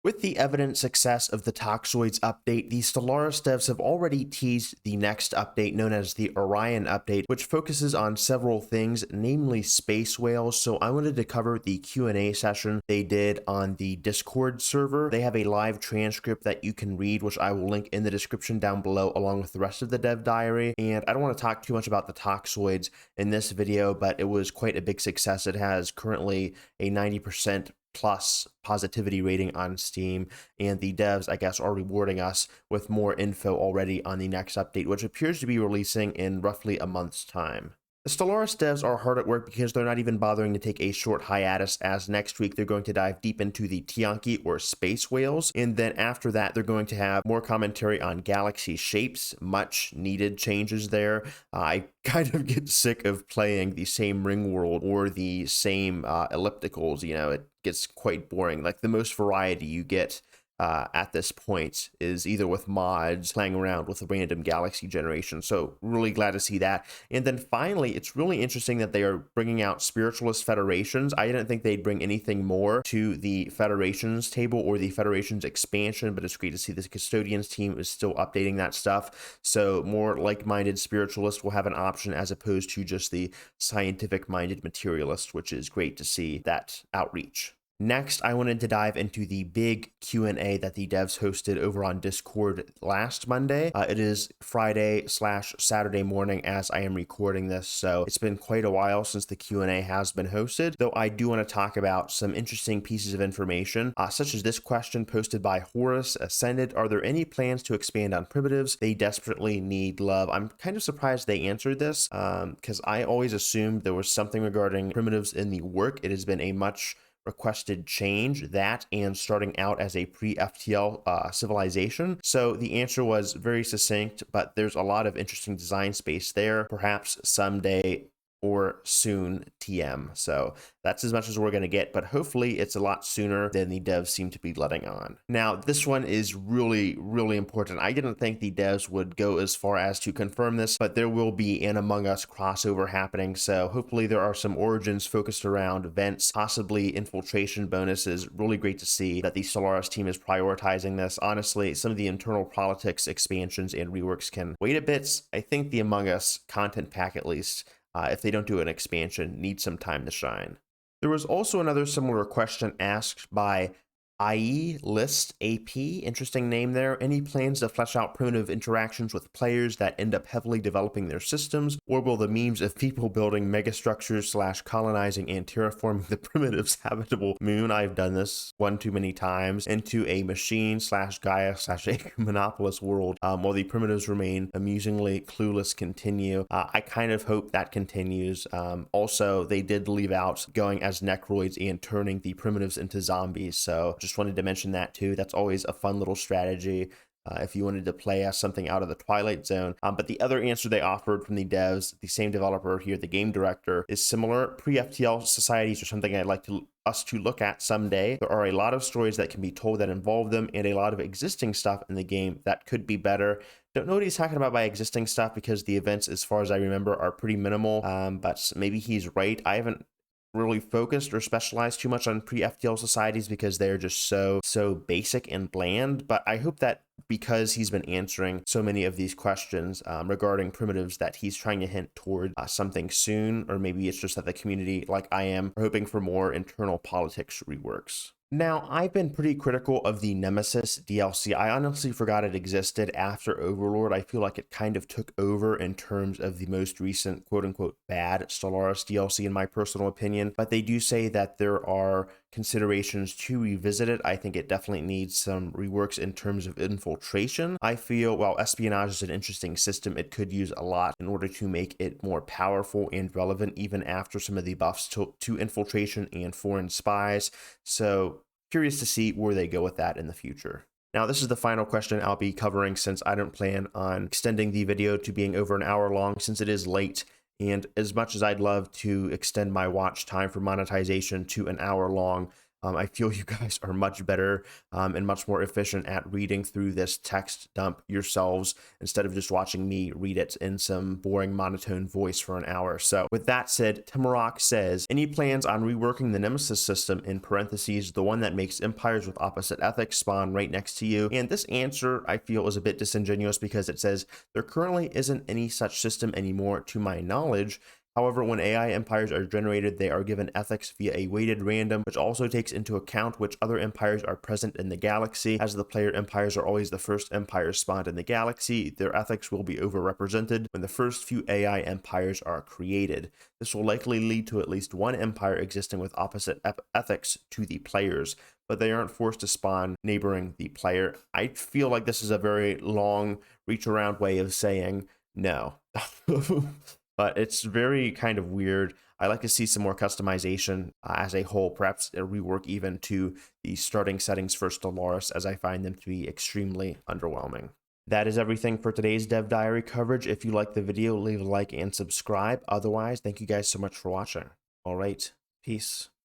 With the evident success of the Toxoids update, the Stellaris devs have already teased the next update known as the Orion update, which focuses on several things, namely space whales. So I wanted to cover the Q&A session they did on the Discord server. They have a live transcript that you can read, which I will link in the description down below, along with the rest of the dev diary. And I don't want to talk too much about the Toxoids in this video, but it was quite a big success. It has currently a 90% plus positivity rating on Steam, and the devs, I guess, are rewarding us with more info already on the next update, which appears to be releasing in roughly a month's time. The Stellaris devs are hard at work because they're not even bothering to take a short hiatus, as next week they're going to dive deep into the Tianki or space whales, and then after that they're going to have more commentary on galaxy shapes, much needed changes there. I kind of get sick of playing the same ring world or the same ellipticals, it gets quite boring. Like, the most variety you get at this point is either with mods, playing around with a random galaxy generation. So really glad to see that. And then finally, it's really interesting that they are bringing out spiritualist federations. I didn't think they'd bring anything more to the federations table or the federations expansion, but it's great to see the custodians team is still updating that stuff. So more like-minded spiritualists will have an option as opposed to just the scientific-minded materialist, which is great to see that outreach. Next, I wanted to dive into the big Q&A that the devs hosted over on Discord last Monday. It is Friday/Saturday morning as I am recording this, so it's been quite a while since the Q&A has been hosted, though I do want to talk about some interesting pieces of information, such as this question posted by Horus Ascended. Are there any plans to expand on primitives? They desperately need love. I'm kind of surprised they answered this, because I always assumed there was something regarding primitives in the work. It has been a much requested change, that and starting out as a pre-FTL civilization. So the answer was very succinct, but there's a lot of interesting design space there. Perhaps someday or soon TM. So that's as much as we're going to get, but hopefully it's a lot sooner than the devs seem to be letting on. Now, this one is really, really important. I didn't think the devs would go as far as to confirm this, but there will be an Among Us crossover happening. So hopefully there are some origins focused around events, possibly infiltration bonuses. Really great to see that the Stellaris team is prioritizing this. Honestly, some of the internal politics expansions and reworks can wait a bit. I think the Among Us content pack, at least, if they don't do an expansion, needs some time to shine. There was also another similar question asked by IE List AP, interesting name there. Any plans to flesh out primitive interactions with players that end up heavily developing their systems, or will the memes of people building megastructures / colonizing and terraforming the primitive's habitable moon, I've done this one too many times, into a machine / Gaia / monopolist world, while the primitives remain amusingly clueless continue? I kind of hope that continues. Also, they did leave out going as necroids and turning the primitives into zombies, so just wanted to mention that too. That's always a fun little strategy if you wanted to play as something out of the Twilight Zone. But the other answer they offered from the devs, the same developer here, the game director, is similar. Pre-FTL societies are something I'd like us to look at someday. There are a lot of stories that can be told that involve them, and a lot of existing stuff in the game that could be better. Don't know what he's talking about by existing stuff, because the events, as far as I remember, are pretty minimal, but maybe he's right. I haven't really focused or specialized too much on pre-FTL societies because they're just so basic and bland, but I hope that because he's been answering so many of these questions regarding primitives, that he's trying to hint toward something soon, or maybe it's just that the community, like I am, are hoping for more internal politics reworks. Now, I've been pretty critical of the Nemesis DLC. I honestly forgot it existed after Overlord. I feel like it kind of took over in terms of the most recent quote-unquote bad Stellaris DLC, in my personal opinion, but they do say that there are considerations to revisit it. I think it definitely needs some reworks in terms of infiltration. I feel while espionage is an interesting system, it could use a lot in order to make it more powerful and relevant even after some of the buffs to infiltration and foreign spies. So curious to see where they go with that in the future. Now, this is the final question I'll be covering, since I don't plan on extending the video to being over an hour long, since it is late. And as much as I'd love to extend my watch time for monetization to an hour long, I feel you guys are much better and much more efficient at reading through this text dump yourselves instead of just watching me read it in some boring monotone voice for an hour. So with that said, Timarok says, any plans on reworking the Nemesis system, in parentheses, the one that makes empires with opposite ethics spawn right next to you? And this answer I feel is a bit disingenuous because it says there currently isn't any such system anymore to my knowledge. However, when AI empires are generated, they are given ethics via a weighted random, which also takes into account which other empires are present in the galaxy. As the player empires are always the first empires spawned in the galaxy, their ethics will be overrepresented when the first few AI empires are created. This will likely lead to at least one empire existing with opposite ethics to the players, but they aren't forced to spawn neighboring the player. I feel like this is a very long reach around way of saying no. But it's very kind of weird. I like to see some more customization as a whole, perhaps a rework even to the starting settings for Stellaris, as I find them to be extremely underwhelming. That is everything for today's Dev Diary coverage. If you like the video, leave a like and subscribe. Otherwise, thank you guys so much for watching. All right, peace.